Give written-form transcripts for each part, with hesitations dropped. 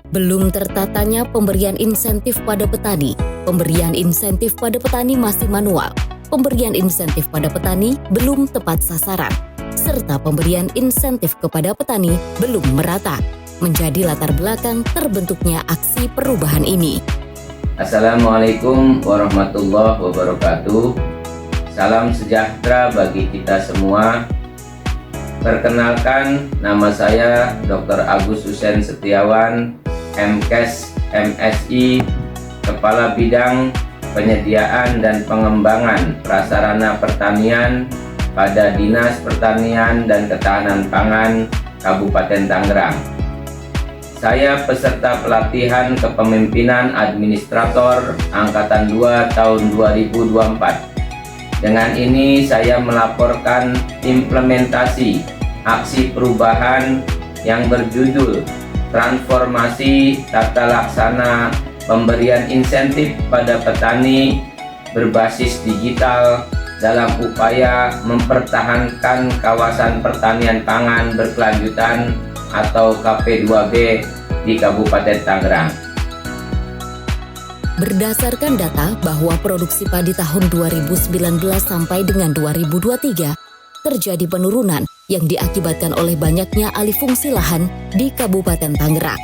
Belum tertatanya pemberian insentif pada petani. Pemberian insentif pada petani masih manual. Pemberian insentif pada petani belum tepat sasaran. Serta pemberian insentif kepada petani belum merata. Menjadi latar belakang terbentuknya aksi perubahan ini. Assalamualaikum warahmatullahi wabarakatuh. Salam sejahtera bagi kita semua. Perkenalkan, nama saya Dr. Agus Husein Setiawan, MKes MSI, Kepala Bidang Penyediaan dan Pengembangan Prasarana Pertanian pada Dinas Pertanian dan Ketahanan Pangan Kabupaten Tangerang. Saya peserta pelatihan kepemimpinan administrator Angkatan 2 tahun 2024. Dengan ini saya melaporkan implementasi aksi perubahan yang berjudul Transformasi Tata Laksana Pemberian Insentif pada Petani Berbasis Digital dalam upaya mempertahankan kawasan pertanian pangan berkelanjutan atau KP2B di Kabupaten Tangerang. Berdasarkan data bahwa produksi padi tahun 2019 sampai dengan 2023 terjadi penurunan yang diakibatkan oleh banyaknya alih fungsi lahan di Kabupaten Tangerang.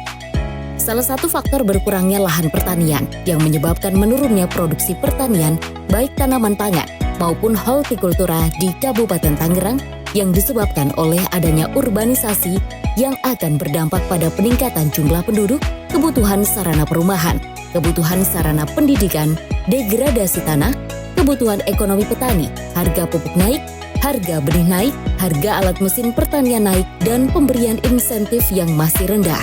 Salah satu faktor berkurangnya lahan pertanian yang menyebabkan menurunnya produksi pertanian baik tanaman pangan maupun hortikultura di Kabupaten Tangerang yang disebabkan oleh adanya urbanisasi yang akan berdampak pada peningkatan jumlah penduduk, kebutuhan sarana perumahan, kebutuhan sarana pendidikan, degradasi tanah, kebutuhan ekonomi petani, harga pupuk naik, harga benih naik, harga alat mesin pertanian naik, dan pemberian insentif yang masih rendah.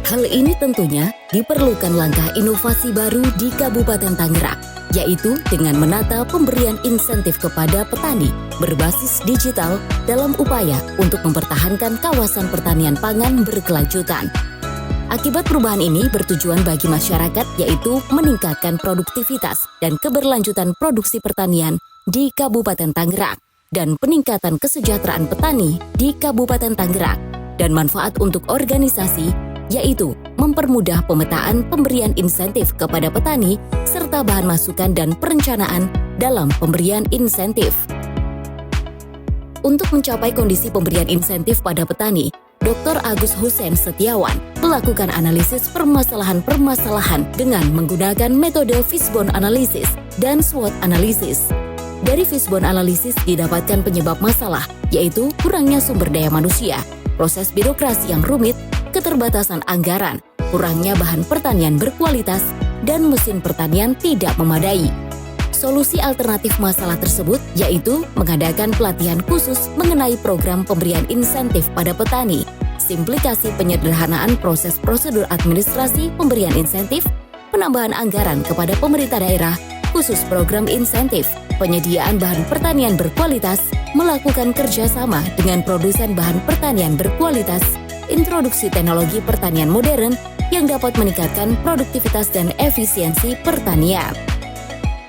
Hal ini tentunya diperlukan langkah inovasi baru di Kabupaten Tangerang, yaitu dengan menata pemberian insentif kepada petani berbasis digital dalam upaya untuk mempertahankan kawasan pertanian pangan berkelanjutan. Akibat perubahan ini bertujuan bagi masyarakat, yaitu meningkatkan produktivitas dan keberlanjutan produksi pertanian di Kabupaten Tangerang dan peningkatan kesejahteraan petani di Kabupaten Tangerang, dan manfaat untuk organisasi, yaitu mempermudah pemetaan pemberian insentif kepada petani serta bahan masukan dan perencanaan dalam pemberian insentif. Untuk mencapai kondisi pemberian insentif pada petani, Dr. Agus Husein Setiawan melakukan analisis permasalahan-permasalahan dengan menggunakan metode fishbone analysis dan SWOT analysis. Dari fishbone analysis didapatkan penyebab masalah, yaitu kurangnya sumber daya manusia, proses birokrasi yang rumit, keterbatasan anggaran, kurangnya bahan pertanian berkualitas, dan mesin pertanian tidak memadai. Solusi alternatif masalah tersebut yaitu mengadakan pelatihan khusus mengenai program pemberian insentif pada petani, simplikasi penyederhanaan proses prosedur administrasi pemberian insentif, penambahan anggaran kepada pemerintah daerah, khusus program insentif, penyediaan bahan pertanian berkualitas, melakukan kerjasama dengan produsen bahan pertanian berkualitas, introduksi teknologi pertanian modern yang dapat meningkatkan produktivitas dan efisiensi pertanian.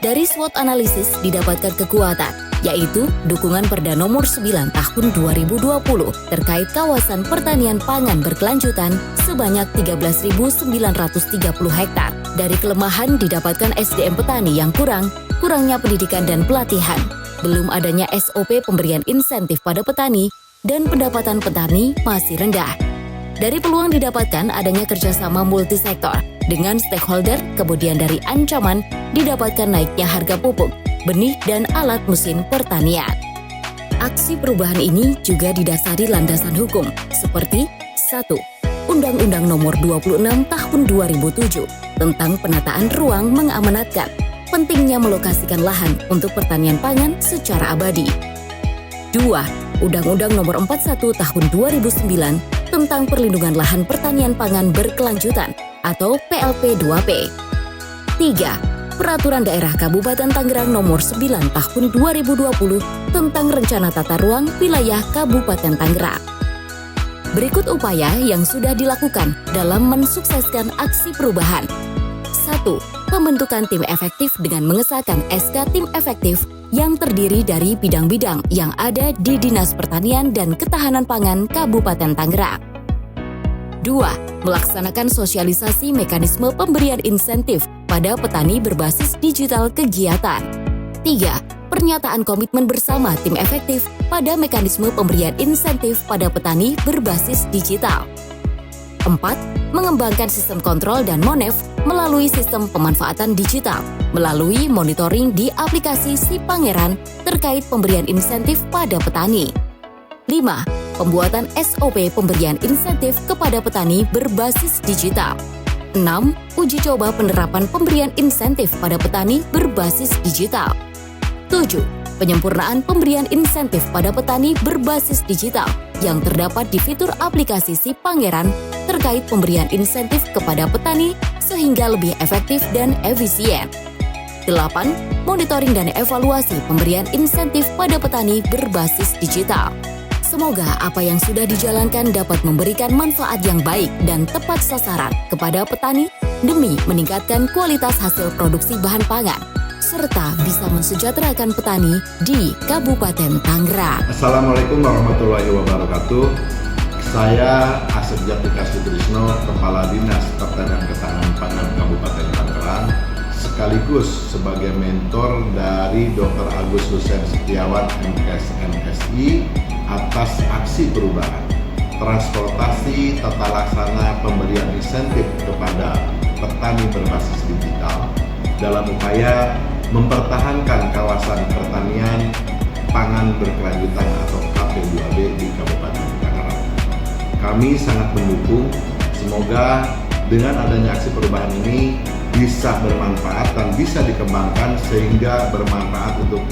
Dari SWOT analisis didapatkan kekuatan, yaitu dukungan Perda Nomor 9 Tahun 2020 terkait kawasan pertanian pangan berkelanjutan sebanyak 13.930 hektar. Dari kelemahan didapatkan SDM petani yang kurangnya pendidikan dan pelatihan, belum adanya SOP pemberian insentif pada petani, dan pendapatan petani masih rendah. Dari peluang didapatkan adanya kerjasama multisektor dengan stakeholder, kemudian dari ancaman didapatkan naiknya harga pupuk, benih, dan alat mesin pertanian. Aksi perubahan ini juga didasari landasan hukum seperti 1. Undang-Undang Nomor 26 Tahun 2007 tentang penataan ruang mengamanatkan pentingnya melokasikan lahan untuk pertanian pangan secara abadi. 2. Undang-Undang Nomor 41 Tahun 2009 tentang perlindungan lahan pertanian pangan berkelanjutan atau PLP 2P. 3. Peraturan Daerah Kabupaten Tangerang Nomor 9 Tahun 2020 tentang Rencana Tata Ruang Wilayah Kabupaten Tangerang. Berikut upaya yang sudah dilakukan dalam mensukseskan aksi perubahan. 1. Pembentukan tim efektif dengan mengesahkan SK Tim Efektif yang terdiri dari bidang-bidang yang ada di Dinas Pertanian dan Ketahanan Pangan Kabupaten Tangerang. 2. Melaksanakan sosialisasi mekanisme pemberian insentif pada petani berbasis digital kegiatan. 3. Pernyataan komitmen bersama tim efektif pada mekanisme pemberian insentif pada petani berbasis digital. 4. Mengembangkan sistem kontrol dan monef melalui sistem pemanfaatan digital, melalui monitoring di aplikasi Si Pangeran terkait pemberian insentif pada petani. 5. Pembuatan SOP pemberian insentif kepada petani berbasis digital. 6. Uji coba penerapan pemberian insentif pada petani berbasis digital. 7. Penyempurnaan pemberian insentif pada petani berbasis digital yang terdapat di fitur aplikasi Si Pangeran terkait pemberian insentif kepada petani sehingga lebih efektif dan efisien. 8. Monitoring dan evaluasi pemberian insentif pada petani berbasis digital. Semoga apa yang sudah dijalankan dapat memberikan manfaat yang baik dan tepat sasaran kepada petani demi meningkatkan kualitas hasil produksi bahan pangan, serta bisa mensejahterakan petani di Kabupaten Tangerang. Assalamualaikum warahmatullahi wabarakatuh. Saya Asep Jatika Sutrisno, Kepala Dinas Pertanian Ketahanan Pangan Kabupaten Tangerang, sekaligus sebagai mentor dari Dr. Agus Husen Setiawan MKes MSI atas aksi perubahan transportasi tata laksana pemberian insentif kepada petani berbasis digital dalam upaya mempertahankan kawasan pertanian pangan berkelanjutan atau KP2B di Kabupaten Tangerang. Kami sangat mendukung, semoga dengan adanya aksi perubahan ini bisa bermanfaat dan bisa dikembangkan sehingga bermanfaat untuk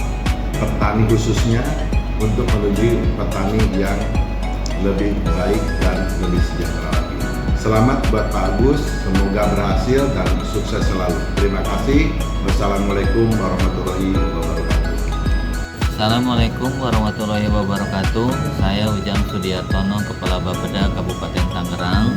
petani khususnya untuk menuju petani yang lebih baik dan lebih sejahtera lagi. Selamat buat Pak Agus, semoga berhasil dan sukses selalu. Terima kasih. Wassalamualaikum warahmatullahi wabarakatuh. Assalamualaikum warahmatullahi wabarakatuh. Saya Ujang Sudiartono, Kepala Bapeda Kabupaten Tangerang.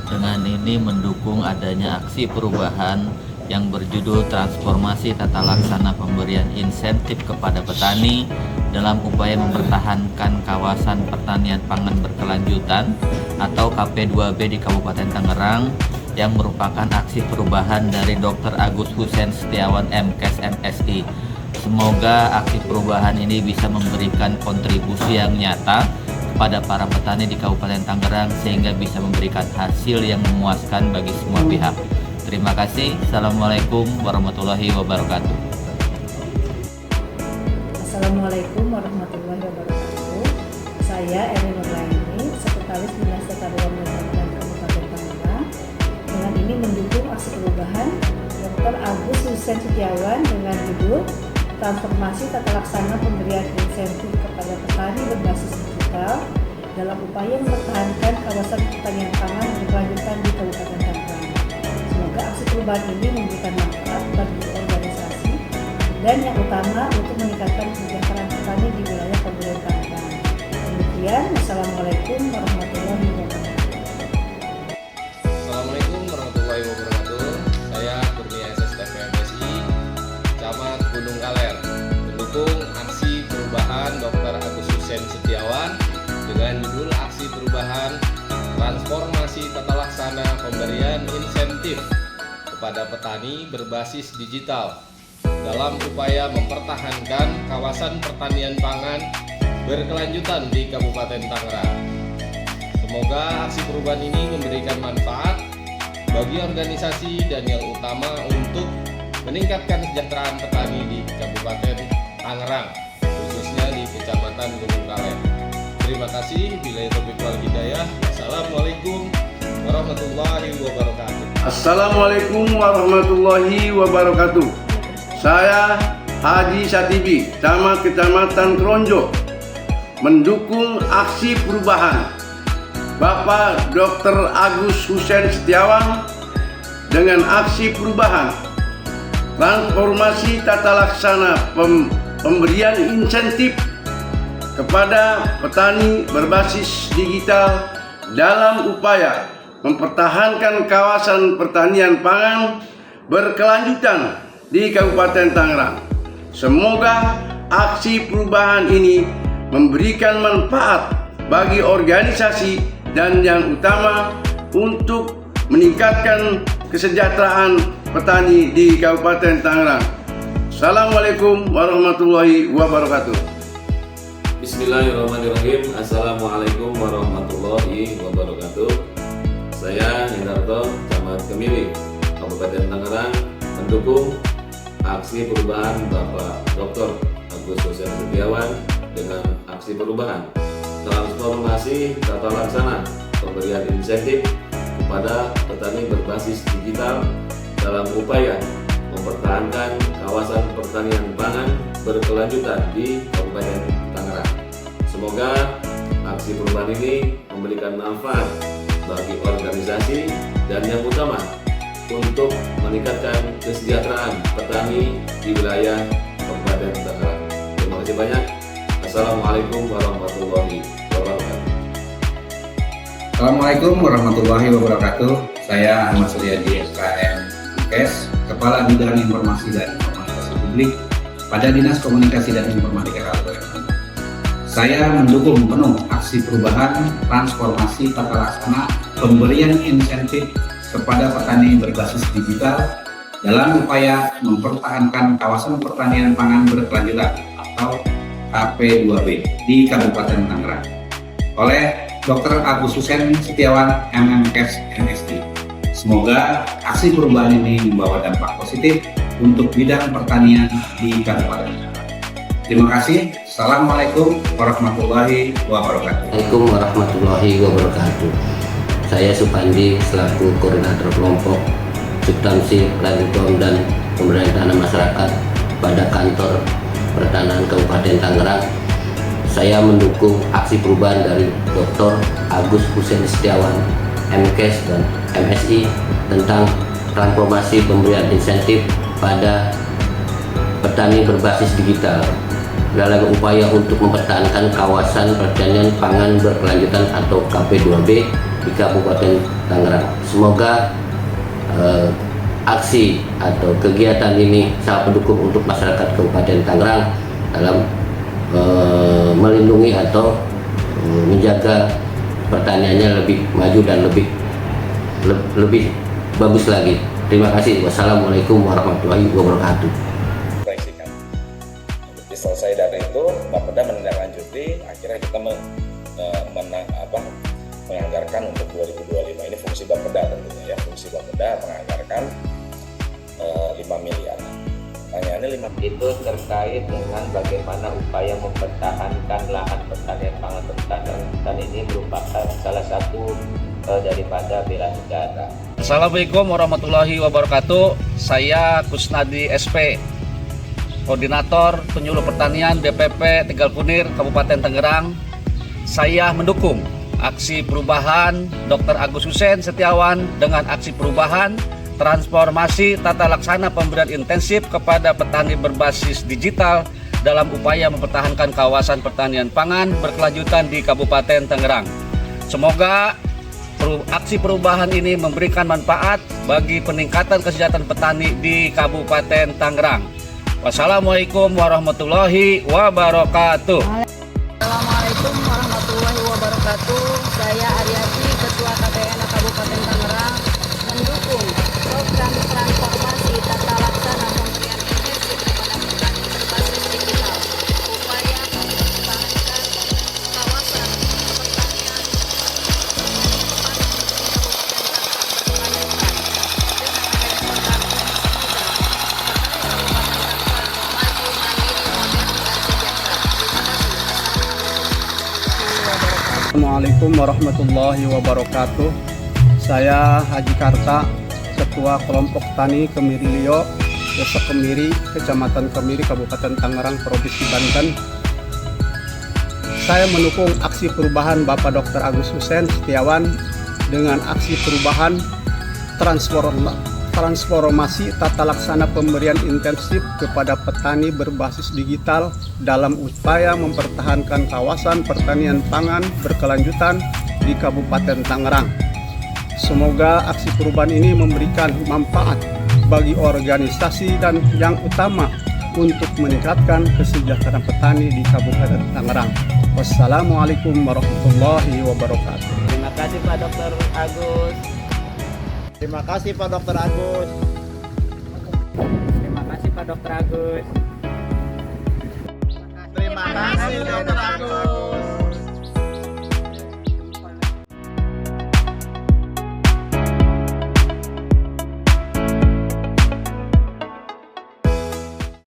Dengan ini mendukung adanya aksi perubahan yang berjudul Transformasi Tata Laksana Pemberian Insentif kepada Petani dalam upaya mempertahankan kawasan pertanian pangan berkelanjutan atau KP2B di Kabupaten Tangerang, yang merupakan aksi perubahan dari Dr. Agus Husen Setiawan MKes MSI. Semoga aksi perubahan ini bisa memberikan kontribusi yang nyata kepada para petani di Kabupaten Tangerang sehingga bisa memberikan hasil yang memuaskan bagi semua pihak. Terima kasih. Assalamualaikum warahmatullahi wabarakatuh. Assalamualaikum warahmatullahi wabarakatuh. Saya Erin Nurlaini, Sekretaris Dinas Tata Ruang dan Kabupaten Tangerang. Dengan ini mendukung aksi perubahan Dr. Agus Husen Setiawan dengan judul Transformasi Tata Laksana Pemberian Insentif kepada Petani Berbasis Digital dalam upaya mempertahankan kawasan pertanian pangan berkelanjutan di Kabupaten Tangerang. Semoga aksi perubahan ini memberikan manfaat bagi organisasi dan yang utama untuk meningkatkan kesejahteraan petani di wilayah Kabupaten Tangerang. Demikian, Wassalamualaikum warahmatullahi wabarakatuh. Assalamualaikum warahmatullahi wabarakatuh. Saya Kurnia SSTP MSI, Camat Gunung Kaler, mendukung aksi perubahan Dr. Agus Husen Setiawan dengan judul aksi perubahan Transformasi Tata Laksana Pemberian Insentif kepada Petani Berbasis Digital dalam upaya mempertahankan kawasan pertanian pangan berkelanjutan di Kabupaten Tangerang. Semoga aksi perubahan ini memberikan manfaat bagi organisasi dan yang utama untuk meningkatkan kesejahteraan petani di Kabupaten Tangerang, khususnya di Kecamatan Gunung Kaler. Terima kasih. Billahi taufiq wal hidayah. Assalamualaikum warahmatullahi wabarakatuh. Assalamualaikum warahmatullahi wabarakatuh. Saya Haji Satibi, Camat Kecamatan Kronjo, mendukung aksi perubahan Bapak Dr. Agus Husen Setiawan dengan aksi perubahan transformasi tata laksana pemberian insentif kepada petani berbasis digital dalam upaya mempertahankan kawasan pertanian pangan berkelanjutan di Kabupaten Tangerang. Semoga aksi perubahan ini memberikan manfaat bagi organisasi dan yang utama untuk meningkatkan kesejahteraan petani di Kabupaten Tangerang. Assalamualaikum warahmatullahi wabarakatuh. Bismillahirrahmanirrahim. Assalamualaikum warahmatullahi wabarakatuh. Saya Hindarto, Camat Kemiri, Kabupaten Tangerang, mendukung aksi perubahan Bapak Dr. Agus Husen Setiawan dengan aksi perubahan transformasi tata laksana pemberian insentif kepada petani berbasis digital dalam upaya mempertahankan kawasan pertanian pangan berkelanjutan di Kabupaten Tangerang. Semoga aksi perubahan ini memberikan manfaat bagi organisasi dan yang utama untuk meningkatkan kesejahteraan petani di wilayah Kabupaten Tangerang. Terima kasih banyak. Assalamualaikum warahmatullahi wabarakatuh. Assalamualaikum warahmatullahi wabarakatuh. Saya Ahmad Suryadi, SKM Kes, Kepala Bidang Informasi dan Komunikasi Publik pada Dinas Komunikasi dan Informatika Kabupaten. Saya mendukung penuh aksi perubahan transformasi tata laksana pemberian insentif kepada petani berbasis digital dalam upaya mempertahankan kawasan pertanian pangan berkelanjutan atau KP2B di Kabupaten Tangerang oleh Dr. Agus Husen Setiawan, MMKes MSD. Semoga aksi perubahan ini membawa dampak positif untuk bidang pertanian di Kabupaten Tangerang. Terima kasih. Assalamualaikum warahmatullahi wabarakatuh. Assalamualaikum warahmatullahi wabarakatuh. Saya Supandi selaku Koordinator Kelompok Substansi Planning dan Pemberdayaan Masyarakat pada Kantor Pertanahan Kabupaten Tangerang. Saya mendukung aksi perubahan dari Dr. Agus Husen Setiawan, MKes dan MSI tentang transformasi pemberian insentif pada petani berbasis digital dalam upaya untuk mempertahankan kawasan pertanian pangan berkelanjutan atau KP2B di Kabupaten Tangerang. Semoga aksi atau kegiatan ini sangat mendukung untuk masyarakat Kabupaten Tangerang dalam melindungi atau menjaga pertaniannya lebih maju dan lebih bagus lagi. Terima kasih. Wassalamualaikum warahmatullahi wabarakatuh. Selesai dari itu, Bapeda menindaklanjuti, akhirnya kita menganggarkan untuk 2025 ini fungsi Bapeda tentunya ya, fungsi Bapeda menganggarkan 5 miliar. Pertanyaannya 5 Itu terkait dengan bagaimana upaya mempertahankan lahan pertanian pangan berkelanjutan, dan ini merupakan salah satu daripada bela negara. Assalamualaikum warahmatullahi wabarakatuh. Saya Kusnadi SP, Koordinator Penyuluh Pertanian DPP Tegal Kunir, Kabupaten Tangerang. Saya mendukung aksi perubahan Dr. Agus Husen Setiawan dengan aksi perubahan transformasi tata laksana pemberian intensif kepada petani berbasis digital dalam upaya mempertahankan kawasan pertanian pangan berkelanjutan di Kabupaten Tangerang. Semoga aksi perubahan ini memberikan manfaat bagi peningkatan kesejahteraan petani di Kabupaten Tangerang. Wassalamualaikum warahmatullahi wabarakatuh. Assalamualaikum warahmatullahi wabarakatuh. Saya Ariati, Ketua KPN Kabupaten Tangerang, mendukung program transformasi tata laksana pemberian intensif kepada petani berbasis digital, upaya mempertahankan kawasan pertanian Assalamualaikum warahmatullahi wabarakatuh. Saya Haji Karta, Ketua Kelompok Tani Kemiri Lio, Desa Kemiri, Kecamatan Kemiri, Kabupaten Tangerang, Provinsi Banten. Saya mendukung aksi perubahan Bapak Dr. Agus Husen Setiawan dengan aksi perubahan transformasi tata laksana pemberian intensif kepada petani berbasis digital dalam upaya mempertahankan kawasan pertanian pangan berkelanjutan di Kabupaten Tangerang. Semoga aksi perubahan ini memberikan manfaat bagi organisasi dan yang utama untuk meningkatkan kesejahteraan petani di Kabupaten Tangerang. Wassalamualaikum warahmatullahi wabarakatuh. Terima kasih Pak Dr. Agus. Terima kasih Pak Dr. Agus. Terima kasih Pak Dr. Agus.